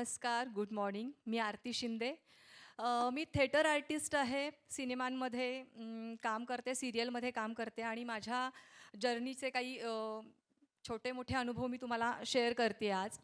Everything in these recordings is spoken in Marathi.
नमस्कार, गुड मॉर्निंग. मी आरती शिंदे. मी थिएटर आर्टिस्ट आहे. सिनेमांमध्ये काम करते, सीरियलमध्ये काम करते आणि माझ्या जर्नीचे काही छोटे-मोठे अनुभव मी तुम्हाला शेअर करते आज.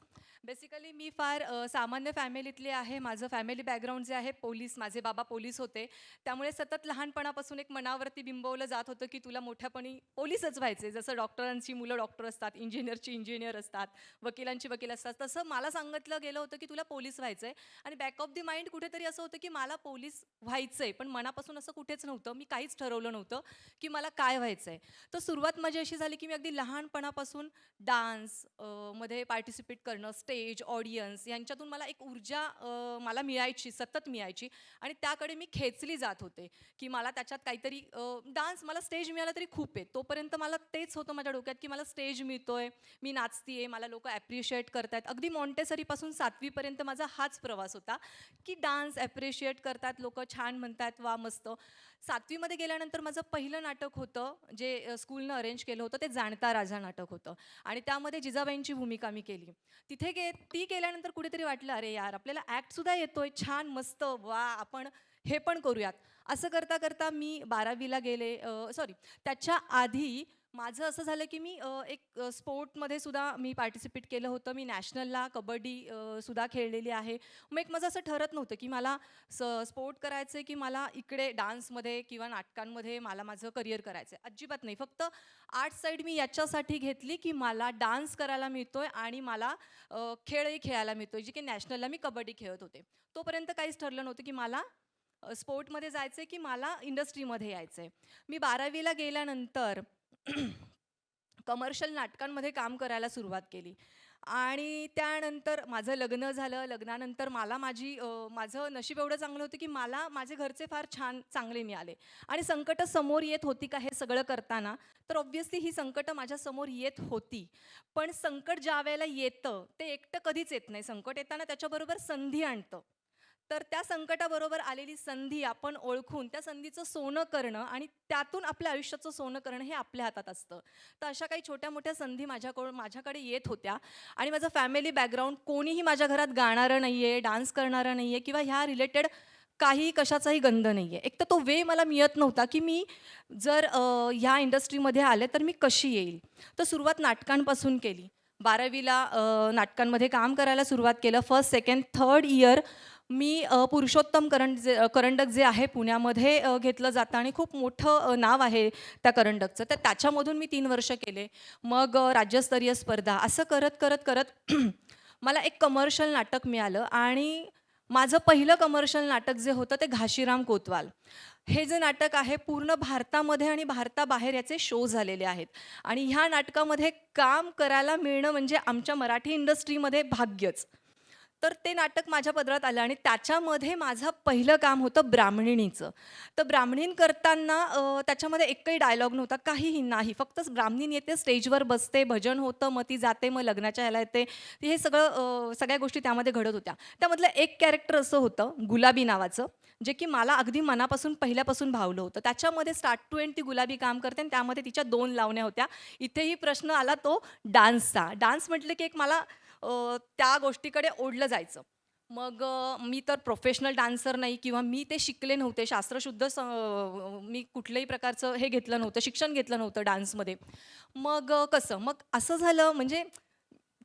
बेसिकली मी फार सामान्य फॅमिलीतली आहे. माझं फॅमिली बॅकग्राऊंड जे आहे पोलीस, माझे बाबा पोलीस होते. त्यामुळे सतत लहानपणापासून एक मनावरती बिंबवलं जात होतं, की तुला मोठ्यापणी पोलीसच व्हायचे. जसं डॉक्टरांची मुलं डॉक्टर असतात, इंजिनिअरची इंजिनिअर असतात, वकिलांची वकील असतात. तसं मला सांगितलं गेलं होतं, की तुला पोलीस व्हायचंय आणि बॅक ऑफ द माइंड कुठेतरी असं होतं, की मला पोलीस व्हायचंय. पण मनापासून असं कुठेच नव्हतं. मी काहीच ठरवलं नव्हतं, की मला काय व्हायचंय. तर सुरुवात माझी अशी झाली, की मी अगदी लहानपणापासून डान्स मध्ये पार्टिसिपेट करणं, स्टेज, ऑडियन्स यांच्यातून मला एक ऊर्जा मला मिळायची, सतत मिळायची आणि त्याकडे मी खेचली जात होते, की मला त्याच्यात काहीतरी डान्स मला स्टेज मिळाला तरी खूप आहे. तोपर्यंत मला तेच होतं माझ्या डोक्यात, की मला स्टेज मिळतोय, मी नाचतीये, मला लोकं ॲप्रिशिएट करतायत. अगदी मॉन्टेसरीपासून 7वी पर्यंत माझा हाच प्रवास होता, की डान्स ॲप्रिशिएट करतात, लोकं छान म्हणतात, वाह! मस्त. 7वी गेल्यानंतर माझं पहिलं नाटक होतं, जे स्कूलनं अरेंज केलं होतं, ते जाणता राजा नाटक होतं आणि त्यामध्ये जिजाबाईंची भूमिका मी केली. ती केल्यानंतर कुठेतरी वाटलं, "अरे यार, आपल्याला ॲक्टसुद्धा येतोय, छान, मस्त, वाह! आपण हे पण करूयात." असं करता-करता मी 12वीला गेले. सॉरी, त्याच्या आधी माझं असं झालं, की मी एक स्पोर्टमध्ये सुद्धा मी पार्टिसिपेट केलं होतं. मी नॅशनलला कबड्डी सुद्धा खेळलेली आहे. मग एक माझं असं ठरत नव्हतं, की मला स्पोर्ट करायचं आहे, की मला इकडे डान्समध्ये किंवा नाटकांमध्ये मला माझं करिअर करायचं आहे. अजिबात नाही. फक्त आर्ट साईड मी याच्यासाठी घेतली, की मला डान्स करायला मिळतोय आणि मला खेळही खेळायला मिळतोय, जे की नॅशनलला मी कबड्डी खेळत होते. तोपर्यंत काहीच ठरलं नव्हतं, की मला स्पोर्टमध्ये जायचं आहे, की मला इंडस्ट्रीमध्ये यायचं आहे. मी 12वीला गेल्यानंतर कमर्शियल नाटकांमध्ये काम करायला सुरुवात केली आणि त्यानंतर माझं लग्न झालं. लग्नानंतर माझं नशीब एवढं चांगलं होतं, की मला माझे घरचे फार छान चांगले मिळाले आणि संकटं समोर येत होती का हे सगळं करताना, तर ऑब्व्हियसली ही संकटं माझ्यासमोर येत होती. पण संकट ज्यावेळेला येतं, ते एकटं कधीच येत नाही. संकट येताना त्याच्याबरोबर संधी आणतं. तर त्या संकटाबरोबर आलेली संधी आपण ओळखून त्या संधीचं सोनं करणं आणि त्यातून आपल्या आयुष्याचं सोनं करणं हे आपल्या हातात असतं. तर अशा काही छोट्या-मोठ्या संधी माझ्याकडे येत होत्या आणि माझं फॅमिली बॅकग्राऊंड कोणीही माझ्या घरात गाणारं नाही आहे, डान्स करणारं नाही आहे किंवा ह्या रिलेटेड काही कशाचाही गंध नाही आहे. एक तर तो वे मला मिळत नव्हता, की मी जर ह्या इंडस्ट्रीमध्ये आले तर मी कशी येईल? तर सुरुवात नाटकांपासून केली. 12वीला नाटकांमध्ये काम करायला सुरुवात केलं. फर्स्ट, सेकंड, थर्ड इयर मी पुरुषोत्तम करंडक जे आहे पुण्यामध्ये घेतलं जातं आणि खूप मोठं नाव आहे त्या करंडकचं. तर त्याच्यामधून मी 3 वर्ष केले. मग राज्यस्तरीय स्पर्धा असं करत मला एक कमर्शियल नाटक मिळालं आणि माझं पहिलं कमर्शियल नाटक जे होतं ते घाशीराम कोतवाल. हे जे नाटक आहे पूर्ण भारतामध्ये आणि भारताबाहेर याचे शो झालेले आहेत आणि ह्या नाटकामध्ये काम करायला मिळणं म्हणजे आमच्या मराठी इंडस्ट्रीमध्ये भाग्यच. तर ते नाटक माझ्या पदरात आलं आणि त्याच्यामध्ये माझं पहिलं काम होतं ब्राह्मणीचं. तर ब्राह्मणीण करताना त्याच्यामध्ये एकही डायलॉग नव्हता, काहीही नाही. फक्त ब्राह्मणीण येते, स्टेजवर बसते, भजन होतं, मग ती जाते, मग लग्नाच्या ह्याला येते. हे सगळ्या गोष्टी त्यामध्ये घडत होत्या. त्यामधलं एक कॅरेक्टर असं होतं, गुलाबी नावाचं, जे की मला अगदी मनापासून पहिल्यापासून भावलं होतं. त्याच्यामध्ये स्टार्ट टू एंड ती गुलाबी काम करते आणि त्यामध्ये तिच्या 2 लावण्या होत्या. इथेही प्रश्न आला तो डान्सचा. डान्स म्हटलं की एक मला त्या गोष्टीकडे ओढलं जायचं. मग मी तर प्रोफेशनल डान्सर नाही किंवा मी ते शिकले नव्हते. शास्त्रशुद्ध मी कुठल्याही प्रकारचं हे घेतलं नव्हतं, शिक्षण घेतलं नव्हतं डान्समध्ये. मग कसं? मग असं झालं म्हणजे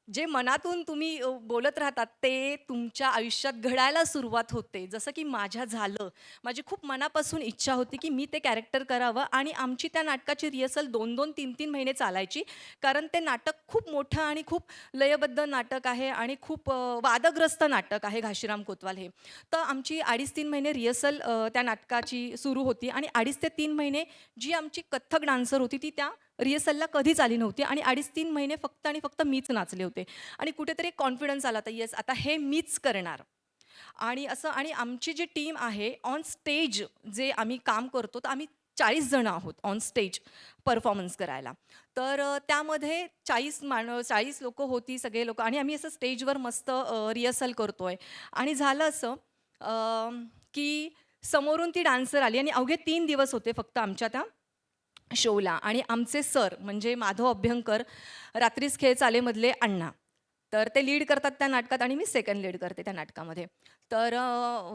जे मनातून तुम्ही बोलत राहतात ते तुमच्या आयुष्यात घडायला सुरुवात होते. जसं की माझ्या झालं. माझी खूप मनापासून इच्छा होती की मी ते कॅरेक्टर करावं आणि आमची त्या नाटकाची रिहर्सल 2-2, 3-3 महिने चालायची. कारण ते नाटक खूप मोठं आणि खूप लयबद्ध नाटक आहे आणि खूप वादग्रस्त नाटक आहे घाशीराम कोतवाल हे. तर आमची 2.5-3 महिने रिहर्सल त्या नाटकाची सुरू होती आणि 2.5 ते 3 महिने जी आमची कथ्थक डान्सर होती ती त्या रिहर्सलला कधीच आली नव्हती आणि 2.5-3 महिने फक्त आणि फक्त मीच नाचले होते आणि कुठेतरी कॉन्फिडन्स आला, तर येस आता हे मीच करणार. आणि असं आणि आमची जी टीम आहे ऑन स्टेज जे आम्ही काम करतो, तर आम्ही 40 जण आहोत ऑन स्टेज परफॉर्मन्स करायला. तर त्यामध्ये 40 लोकं होती, सगळे लोकं आणि आम्ही असं स्टेजवर मस्त रिहर्सल करतोय आणि झालं असं की समोरून ती डान्सर आली आणि अवघे 3 दिवस होते फक्त आमच्या त्या शोला आणि आमचे सर म्हणजे माधव अभ्यंकर, रात्रीस खेळ चालेमधले अण्णा. तर ते लीड करतात त्या नाटकात आणि मी सेकंड लीड करते त्या नाटकामध्ये. तर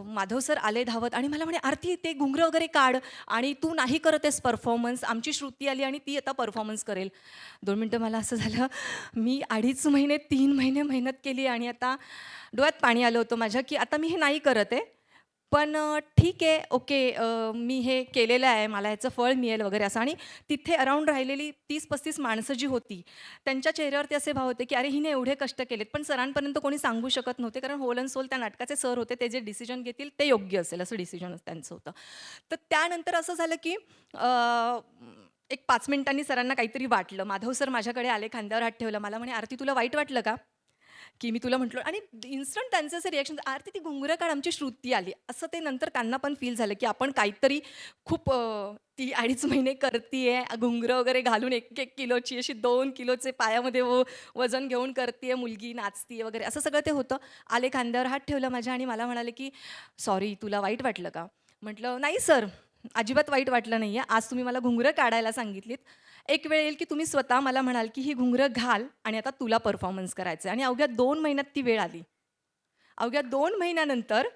माधव सर आले धावत आणि मला म्हणे, "आरती ते घुंगरं वगैरे काढ आणि तू नाही करत आहेस परफॉर्मन्स. आमची श्रुती आली आणि ती आता परफॉर्मन्स करेल." 2 मिनिटं मला असं झालं, मी 2.5 महिने 3 महिने मेहनत केली आणि आता डोळ्यात पाणी आलं होतं माझ्या, की आता मी हे नाही करत आहे. पण ठीक आहे, ओके, मी हे केलेलं आहे, मला ह्याचं फळ मिळेल वगैरे असं. आणि तिथे अराउंड राहिलेली 30-35 माणसं जी होती, त्यांच्या चेहऱ्यावरती असे भाव होते, की अरे हिने एवढे कष्ट केलेत. पण सरांपर्यंत कोणी सांगू शकत नव्हते, कारण होल अँड सोल त्या नाटकाचे सर होते. ते जे डिसिजन घेतील ते योग्य असेल असं डिसिजन त्यांचं होतं. तर त्यानंतर असं झालं, की एक 5 मिनिटांनी सरांना काहीतरी वाटलं. माधव सर माझ्याकडे आले, खांद्यावर हात ठेवला. मला म्हणे, "आरती तुला वाईट वाटलं का?" की मी तुला म्हटलं. आणि इन्स्टंट त्यांचं असं रिएक्शन, "आरती ती घुंगरं काढ, आमची श्रुती आली." असं ते नंतर त्यांना पण फील झालं, की आपण काहीतरी खूप ती 2.5 महिने करतीये, घुंगरं वगैरे घालून 1-1 किलोची अशी 2 किलोचे पायामध्ये वजन घेऊन करतीये, मुलगी नाचतीये वगैरे असं सगळं ते होतं. आले, खांद्यावर हात ठेवला माझ्या आणि मला म्हणाले, की "सॉरी, तुला वाईट वाटलं का?" म्हटलं, "नाही सर, अजिबात वाईट वाटलं नाहीये. आज तुम्ही मला घुंगरं काढायला सांगितलीत. एक वेळ येईल की तुम्ही स्वतः मला म्हणाल की ही घुंगरं घाल आणि आता तुला परफॉर्मन्स करायचं आहे." आणि अवघ्या 2 महिन्यात ती वेळ आली. अवघ्या 2 महिन्यानंतर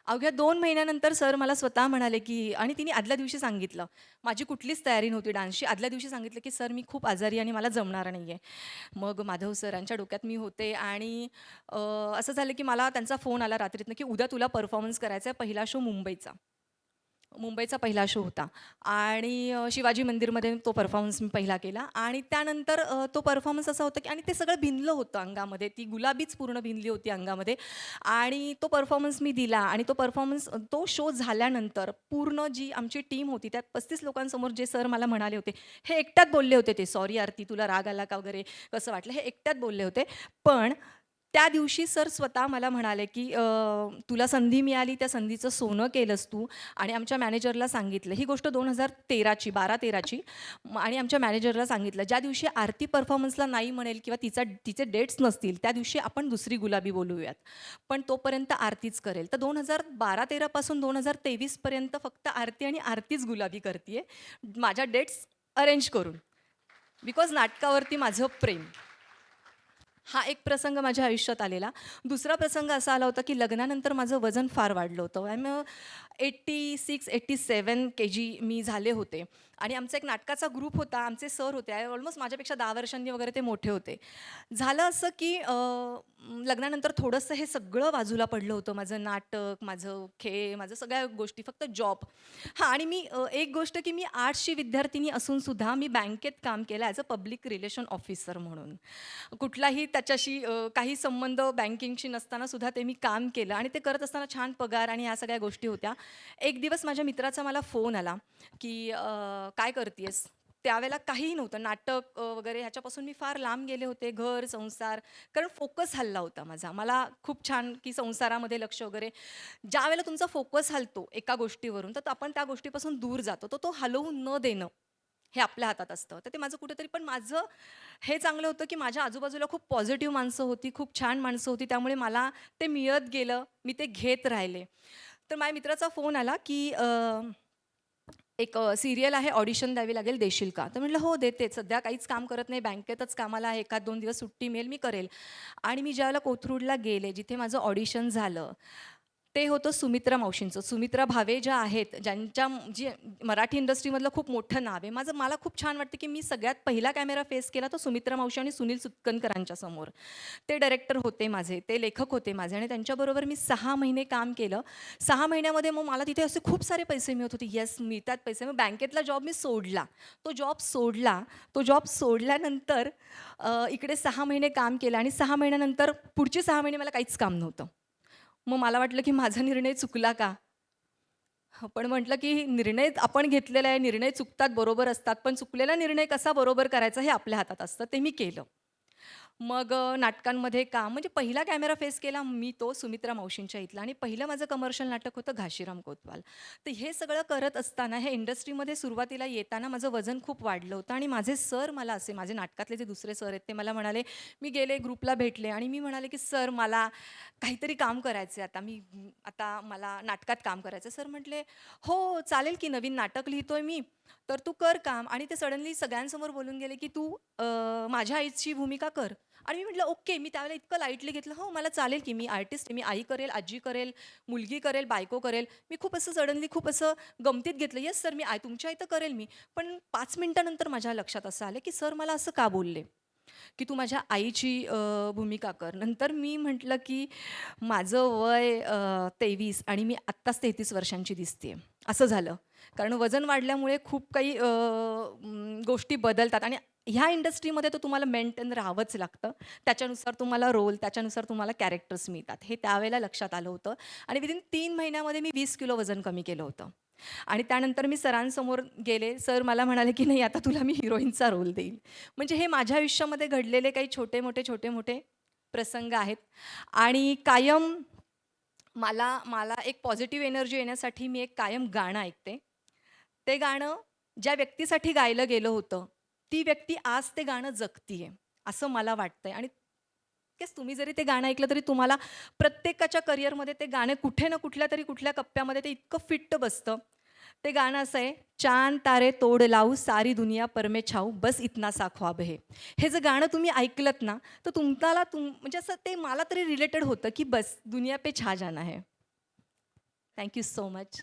अवघ्या 2 महिन्यानंतर सर मला स्वतः म्हणाले, की आणि तिने आदल्या दिवशी सांगितलं. माझी कुठलीच तयारी नव्हती डान्सची. आदल्या दिवशी सांगितलं, की "सर, मी खूप आजारी आणि मला जमणार नाहीये." मग माधव सरांच्या डोक्यात मी होते आणि असं झालं, की मला त्यांचा फोन आला रात्रीतनं, की "उद्या तुला परफॉर्मन्स करायचा आहे, पहिला शो मुंबईचा." मुंबईचा पहिला शो होता आणि शिवाजी मंदिरमध्ये तो परफॉर्मन्स मी पहिला केला आणि त्यानंतर तो परफॉर्मन्स असा होता की आणि ते सगळं भिनलं होतं अंगामध्ये, ती गुलाबीच पूर्ण भिनली होती अंगामध्ये आणि तो परफॉर्मन्स मी दिला आणि तो शो झाल्यानंतर पूर्ण जी आमची टीम होती त्यात 35 लोकांसमोर जे सर मला म्हणाले होते, हे एकट्यात बोलले होते ते, "सॉरी आरती, तुला राग आला का वगैरे, कसं वाटलं?" हे एकट्यात बोलले होते. पण त्या दिवशी सर स्वतः मला म्हणाले, की "तुला संधी मिळाली, त्या संधीचं सोनं केलंस तू." आणि आमच्या मॅनेजरला सांगितलं, ही गोष्ट 2013ची 12-13ची. आणि आमच्या मॅनेजरला सांगितलं, ज्या दिवशी आरती परफॉर्मन्सला नाही म्हणेल किंवा तिचे डेट्स नसतील, त्या दिवशी आपण दुसरी गुलाबी बोलवूयात. पण तोपर्यंत आरतीच करेल. तर 2012-13 पासून 2023 पर्यंत फक्त आरती आणि आरतीच गुलाबी करतीये, माझ्या डेट्स अरेंज करून. बिकॉज नाटकावरती माझं प्रेम. हा एक प्रसंग माझ्या आयुष्यात आलेला. दुसरा प्रसंग असा आला होता, की लग्नानंतर माझं वजन फार वाढलं होतं. 86-87 केजी मी झाले होते आणि आमचा एक नाटकाचा ग्रुप होता. आमचे सर होते, ऑलमोस्ट माझ्यापेक्षा 10 वर्षांनी वगैरे ते मोठे होते. झालं असं, की लग्नानंतर थोडंसं हे सगळं बाजूला पडलं होतं. माझं नाटक, माझं खेळ, माझं सगळ्या गोष्टी, फक्त जॉब. हां, आणि मी एक गोष्ट, की मी आर्ट्सची विद्यार्थिनी असून सुद्धा मी बँकेत काम केलं as a public relation officer म्हणून. कुठलाही त्याच्याशी काही संबंध बँकिंगशी नसताना सुद्धा ते मी काम केलं आणि ते करत असताना छान पगार आणि ह्या सगळ्या गोष्टी होत्या. एक दिवस माझ्या मित्राचा मला फोन आला, की "काय करतीयेस?" त्यावेळेला काहीही नव्हतं. नाटक वगैरे ह्याच्यापासून मी फार लांब गेले होते. घर, संसार, कारण फोकस हलला होता माझा. मला खूप छान की संसारामध्ये लक्ष वगैरे. ज्यावेळेला तुमचा फोकस हलतो एका गोष्टीवरून, तर आपण त्या गोष्टीपासून दूर जातो. तर तो हलवून न देणं, हे आपल्या हातात असतं. तर ते माझं कुठेतरी, पण माझं हे चांगलं होतं, की माझ्या आजूबाजूला खूप पॉझिटिव्ह माणसं होती, खूप छान माणसं होती. त्यामुळे मला ते मिळत गेलं, मी ते घेत राहिले. तर माझ्या मित्राचा फोन आला, की एक सीरियल आहे, ऑडिशन द्यावी लागेल, देशील का? तर म्हटलं, "हो, देते. सध्या काहीच काम करत नाही, बँकेतच कामाला आहे. 1-2 दिवस सुट्टी मिळेल, मी करेल." आणि मी ज्यावेळेला कोथरूडला गेले, जिथे माझं ऑडिशन झालं, ते होतं सुमित्रा मावशींचं. सुमित्रा भावे ज्या आहेत, जी मराठी इंडस्ट्रीमधलं खूप मोठं नाव आहे. मला खूप छान वाटतं, की मी सगळ्यात पहिला कॅमेरा फेस केला तो सुमित्रा मावशी आणि सुनील सुतकनकरांच्या समोर. ते डायरेक्टर होते माझे, ते लेखक होते माझे आणि त्यांच्याबरोबर मी 6 महिने काम केलं. 6 महिन्यामध्ये मग मला तिथे असे खूप सारे पैसे मिळत होते. येस, मिळतात पैसे. मग बँकेतला जॉब मी सोडला. तो जॉब सोडल्यानंतर इकडे 6 महिने काम केलं आणि 6 महिन्यानंतर पुढचे 6 महिने मला काहीच काम नव्हतं. मग मला वाटलं, की माझा निर्णय चुकला का? पण म्हटलं, की निर्णय आपण घेतलेला आहे, निर्णय चुकतात, बरोबर असतात, पण चुकलेला निर्णय कसा बरोबर करायचा हे आपल्या हातात असतं. ते मी केलं. मग नाटकांमध्ये काम म्हणजे पहिला कॅमेरा फेस केला मी तो सुमित्रा मावशींच्या इथला आणि पहिलं माझं कमर्शियल नाटक होतं घाशीराम कोतवाल. तर हे सगळं करत असताना ह्या इंडस्ट्रीमध्ये सुरुवातीला येताना माझं वजन खूप वाढलं होतं आणि माझे सर मला असे माझे नाटकातले जे दुसरे सर आहेत ते मला म्हणाले, मी गेले ग्रुपला भेटले आणि मी म्हणाले, की "सर मला काहीतरी काम करायचं आहे आता मला नाटकात काम करायचं." सर म्हटले, "हो, चालेल की नवीन नाटक लिहितोय मी, तर तू कर काम." आणि ते सडनली सगळ्यांसमोर बोलून गेले, की "तू माझ्या आईची भूमिका कर." आणि मी म्हटलं, "ओके." मी त्यावेळेला इतकं लाईटली घेतलं, "हो, मला चालेल की मी आर्टिस्ट आहे. मी आई करेल, आजी करेल, मुलगी करेल, बायको करेल." मी खूप असं सडनली खूप असं गमतीत घेतलं, "येस सर, मी तुमच्या इथं करेल मी." पण 5 मिनिटानंतर माझ्या लक्षात असं आलं, की सर मला असं का बोलले, की "तू माझ्या आईची भूमिका कर." नंतर मी म्हटलं, की माझं वय 23 आणि मी आत्ताच 33 वर्षांची दिसतेय. असं झालं. कारण वजन वाढल्यामुळे खूप काही गोष्टी बदलतात आणि ह्या इंडस्ट्रीमध्ये तर तुम्हाला मेंटेन राहावंच लागतं. त्याच्यानुसार तुम्हाला रोल, त्याच्यानुसार तुम्हाला कॅरेक्टर्स मिळतात. हे त्यावेळेला लक्षात आलं होतं आणि विदिन 3 महिन्यामध्ये मी 20 किलो वजन कमी केलं होतं. आणि त्यानंतर मी सरांसमोर गेले. सर मला म्हणाले, की "नाही, आता तुला मी हिरोईनचा रोल देईल." म्हणजे हे माझ्या आयुष्यामध्ये घडलेले काही छोटे-मोठे प्रसंग आहेत आणि कायम मला मला एक पॉझिटिव्ह एनर्जी येण्यासाठी मी एक कायम गाणं ऐकते. ते गाणं ज्या व्यक्तीसाठी गायलं गेलं होतं, ती व्यक्ती आज ते गाणं जगतीये, असं मला वाटतंय आणि नक्कीच तुम्ही जरी ते गाणं ऐकलं तरी तुम्हाला प्रत्येकाच्या करिअरमध्ये ते गाणं कुठे ना कुठल्यातरी कुठल्या कप्प्यामध्ये ते इतकं फिट्ट बसतं. ते गाणं असं आहे, चांद तारे तोड लावू सारी दुनिया पर मैं छाऊ बस इतना सा ख्वाब है. हे जर गाणं तुम्ही ऐकलत ना, तर तुम्हाला म्हणजे असं ते मला तरी रिलेटेड होतं, की बस दुनिया पे छा जाना है. Thank you so much.